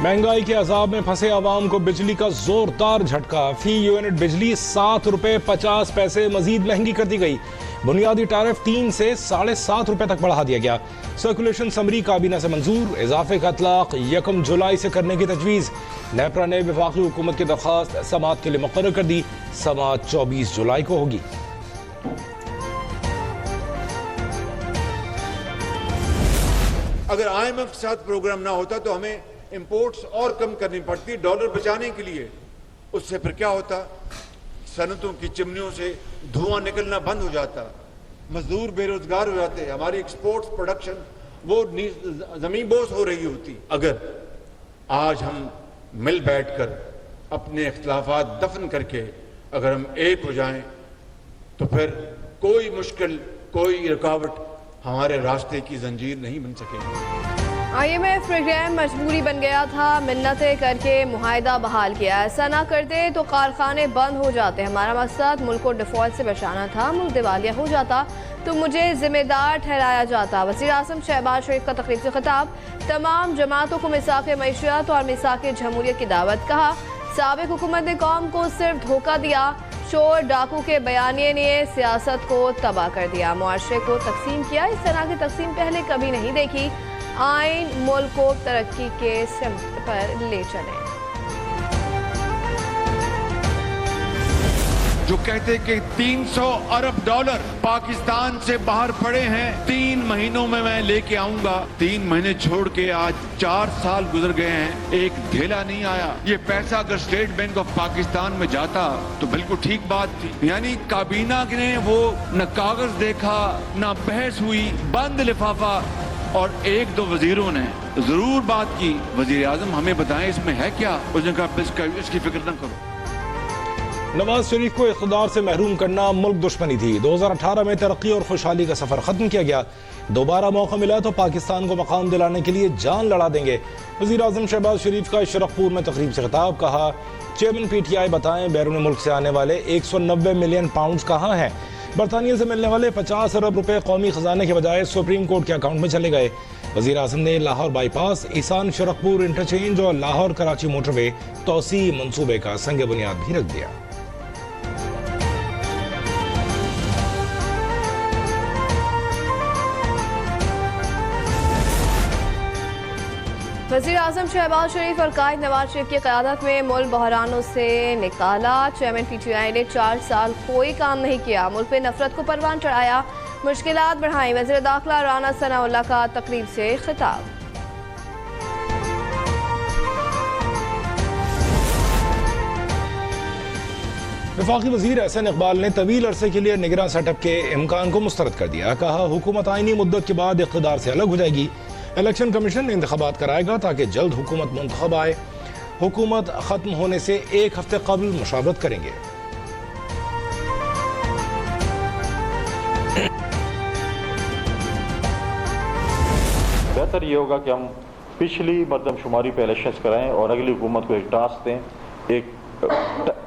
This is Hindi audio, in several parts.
महंगाई के अजाब में फंसे आवाम को बिजली का जोरदार झटका। फी यूनिट बिजली ₹7.50 मजीद महंगी कर दी गई। बुनियादी टैरिफ 3 से ₹7.5 तक बढ़ा दिया गया। सर्कुलेशन समरी काबीना से मंजूर। इजाफे का इतलाक 1 जुलाई से करने की तजवीज़। नेपरा ने वफाकी हुकूमत की दरख्वास्त समाअत के लिए मुकर्रर कर दी। समाअत 24 जुलाई को होगी। अगर IMF के साथ प्रोग्राम ना होता तो हमें इंपोर्ट्स और कम करनी पड़ती डॉलर बचाने के लिए। उससे फिर क्या होता, सनतों की चिमनियों से धुआं निकलना बंद हो जाता, मजदूर बेरोजगार हो जाते, हमारी एक्सपोर्ट्स प्रोडक्शन वो जमीन बोस हो रही होती। अगर आज हम मिल बैठकर अपने इख्तिलाफात दफन करके अगर हम एक हो जाएं तो फिर कोई मुश्किल, कोई रुकावट हमारे रास्ते की जंजीर नहीं बन सकेगी। IMF प्रोग्राम मजबूरी बन गया था, मिन्नतें करके मुआहिदा बहाल किया। ऐसा ना करते तो कारखाने बंद हो जाते। हमारा मकसद मुल्क को डिफॉल्ट से बचाना था। मुल्क दिवालिया हो जाता तो मुझे जिम्मेदार ठहराया जाता। वज़ीर आज़म शहबाज शरीफ का तकरीब से खिताब। तमाम जमातों को मिसाक मईशत और मिसाक जमहूरियत की दावत। कहा साबिक हुकूमत ने कौम को सिर्फ धोखा दिया। चोर डाकू के बयानिए ने सियासत को तबाह कर दिया, मुआशरे को तकसीम किया। इस तरह की तकसीम पहले कभी नहीं देखी। आइन मुल्क को तरक्की के सिमत पर ले चले। जो कहते कि 300 अरब डॉलर पाकिस्तान से बाहर पड़े हैं, 3 महीनों में मैं लेके आऊंगा। 3 महीने छोड़ के आज 4 साल गुजर गए हैं, एक ढेला नहीं आया। ये पैसा अगर स्टेट बैंक ऑफ पाकिस्तान में जाता तो बिल्कुल ठीक बात थी। यानी काबीना ने वो न कागज देखा न बहस हुई, बंद लिफाफा। और 1-2 वजीरों ने जरूर बात की, वजीर आजम हमें बताएं इसमें है क्या। उसने कहा इसकी फिक्र न करो। नवाज शरीफ को इख्तिदार से महरूम करना मुल्क दुश्मनी थी। 2018 में तरक्की और खुशहाली का सफर खत्म किया गया। दोबारा मौका मिला तो पाकिस्तान को मकाम दिलाने के लिए जान लड़ा देंगे। वज़ीर आज़म शहबाज शरीफ का शरफपुर में तकरीब से खिताब। कहा चेयरमैन PTI बताएं बैरून मुल्क से आने वाले 190 मिलियन पाउंड कहाँ हैं। बरतानिया से मिलने वाले 50 अरब रुपए कौमी खजाने के बजाय सुप्रीम कोर्ट के अकाउंट में चले गए। वज़ीर आज़म ने लाहौर बाईपास, ईसान शरफपुर इंटरचेंज और लाहौर कराची मोटरवे तोसी मंसूबे का संग बुनियाद भी रख दिया। वज़ीर आज़म शहबाज शरीफ और कायद नवाज शरीफ की क़यादत में मुल्क बहरानों से निकाला। चेयरमैन PTI ने 4 साल कोई काम नहीं किया, मुल्क पे नफरत को परवान चढ़ाया, मुश्किलात बढ़ाई। वज़ीर दाखिला राना सनाउल्लाह का तकरीब से खिताब। वफाकी वज़ीर एहसन इकबाल ने तवील अरसे के लिए निगरान सेटअप के इम्कान को मुस्तरद कर दिया। कहा हुकूमत आईनी मुद्दत के बाद इक़्तिदार से अलग हो जाएगी। इलेक्शन कमीशन इंतखाबात कराएगा ताकि जल्द हुकूमत मुंतखब आए। हुकूमत खत्म होने से 1 हफ्ते कबल मुशावरत करेंगे। बेहतर ये होगा कि हम पिछली मरदमशुमारी पे इलेक्शन कराएं और अगली हुकूमत को एक टास्क दें, एक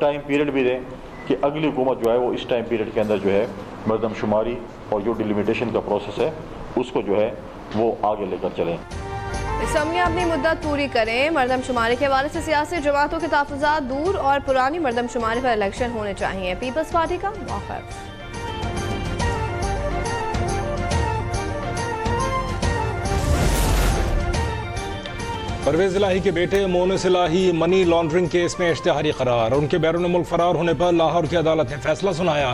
टाइम पीरियड भी दें कि अगली हुकूमत जो है वो इस टाइम पीरियड के अंदर जो है मरदमशुमारी और जो डिलिमिटेशन का प्रोसेस है उसको जो है वो आगे लेकर चलें। असम्बली अपनी मुद्दत पूरी करें। मरदमशुमारी के हवाले से सियासी जमातों के तहफ़्फ़ुज़ात दूर और पुरानी मरदमशुमारी पर इलेक्शन होने चाहिए। पीपल्स पार्टी का मौक़िफ़। परवेज इलाही के बेटे मोनिस इलाही मनी लॉन्ड्रिंग केस में इश्तिहारी करार। उनके बैरून मुल्क फरार होने पर लाहौर की अदालत ने फैसला सुनाया।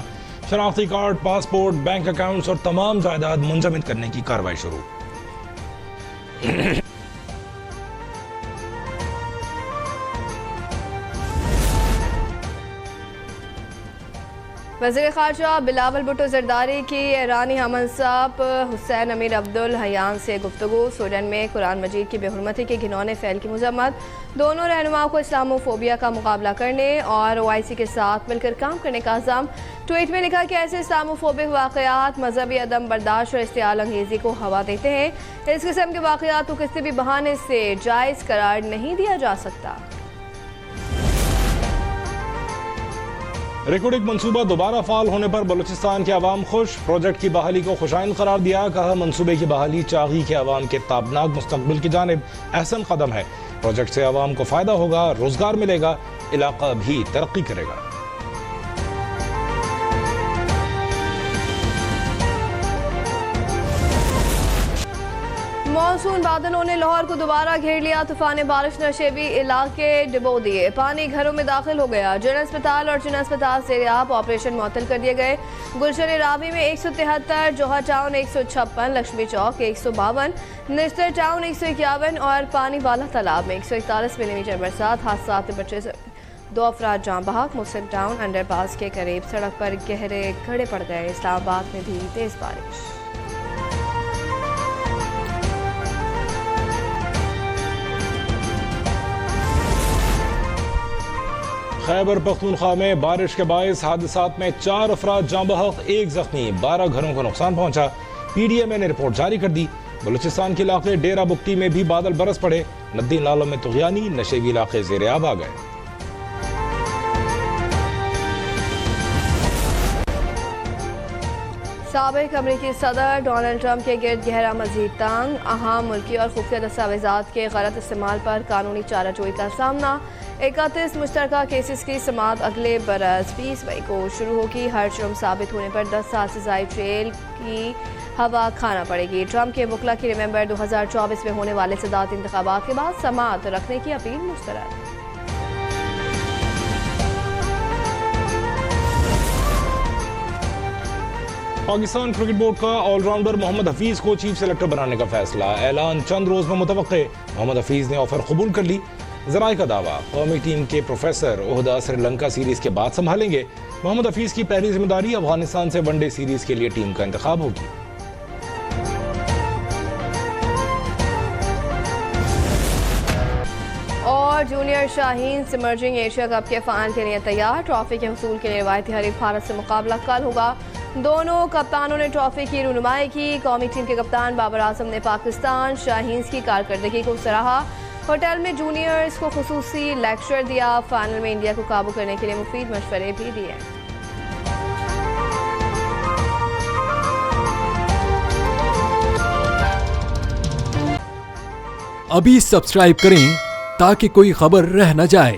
शनाख्ती कार्ड, पासपोर्ट, बैंक अकाउंट्स और तमाम जायदाद मुंजमद करने की कार्रवाई शुरू। वज़ीर ख़ारजा बिलावल भुट्टो ज़रदारी की ईरानी हमनसाब हुसैन अमीर अब्दुल हयान से गुफ्तगू। सूडान में कुरान मजीद की बेहुरमती के घिनौने फ़ैल की मज़म्मत। दोनों रहनुमाओं को इस्लामोफोबिया का मुकाबला करने और OIC के साथ मिलकर काम करने का अज़म। ट्वीट में लिखा कि ऐसे इस्लामोफोबिक वाक़यात मजहबी अदम बर्दाश्त और इस्तिआल अंगेज़ी को हवा देते हैं। इस किस्म के वाक़यात को किसी भी बहाने से जायज़ करार नहीं दिया जा सकता। रिकॉर्डिंग मंसूबा दोबारा फाल होने पर बलूचिस्तान के अवाम खुश। प्रोजेक्ट की बहाली को खुशाइन करार दिया। कहा मंसूबे की बहाली चागी के अवाम के ताबनाक मुस्तकबिल की जानिब अहसन कदम है। प्रोजेक्ट से आवाम को फायदा होगा, रोजगार मिलेगा, इलाका भी तरक्की करेगा। मानसून बादलों ने लाहौर को दोबारा घेर लिया। तूफान बारिश ने शहरी इलाके डुबो दिए, पानी घरों में दाखिल हो गया। जनरल अस्पताल और जिला अस्पताल से आप ऑपरेशन मुअत्तल कर दिए गए। गुलशन रावी में 173, जोहर टाउन 156, लक्ष्मी चौक 152, निस्तर टाउन 151 और पानी वाला तालाब में 141 मिलीमीटर बरसात। हादसा में बचे 2 अफराद जान बहक। मुस्लिम टाउन अंडरपास के करीब सड़क पर गहरे खड़े पड़ गए। इस्लामाबाद में भी तेज बारिश। खैबर पख्तूनख्वा में बारिश के बायस हादसात में 4 अफराद जाँ बहक, 1 जख्मी, 12 घरों को नुकसान पहुंचा। PDMA ने रिपोर्ट जारी कर दी। बलूचिस्तान के इलाके डेरा बुक्टी में भी बादल बरस पड़े। नदी नालों में तुगयानी, नशेबी इलाके ज़ेरे आब आ गए। साबिक अमरीकी सदर डोनाल्ड ट्रंप के गिर्द गहरा मजीद तंग। अहम मुल्की और खुफिया दस्तावेजात के गलत इस्तेमाल पर कानूनी चाराजोई का सामना। 31 मुश्तरका केसेस की समाअत अगले बरस 20 मई को शुरू होगी। हर जुर्म साबित होने पर 10 साल से ज़ायद जेल की हवा खाना पड़ेगी। ट्रंप के वकला की नवंबर 2024 में होने वाले सदारती इंतखाबात के बाद समाअत रखने की अपील मुस्तरद। पाकिस्तान क्रिकेट बोर्ड का ऑलराउंडर मोहम्मद हफीज को चीफ सेलेक्टर बनाने का फैसला। ऐलान चंद रोज में मुतवक्के। मोहम्मद हफीज ने ऑफर कबूल कर ली। ज़राए का दावा, कौमी टीम के प्रोफेसर ओहदा श्रीलंका सीरीज के बाद संभालेंगे। मोहम्मद हफीज की पहली जिम्मेदारी अफगानिस्तान से वनडे सीरीज के लिए टीम का इंतखाब होगी। और junior Shaheen emerging Asia cup के फाइनल के लिए तैयार। ट्रॉफी के हुसूल के लिए रवायती हरीफ भारत से मुकाबला कल होगा। दोनों कप्तानों ने ट्रॉफी की रुनुमाई की। कौमी टीम के कप्तान बाबर आजम ने पाकिस्तान शाहीन्स की कारकर्दगी को सराहा। होटल में जूनियर्स को खुसूसी लेक्चर दिया। फाइनल में इंडिया को काबू करने के लिए मुफीद मशवरे भी दिए। अभी सब्सक्राइब करें ताकि कोई खबर रह न जाए।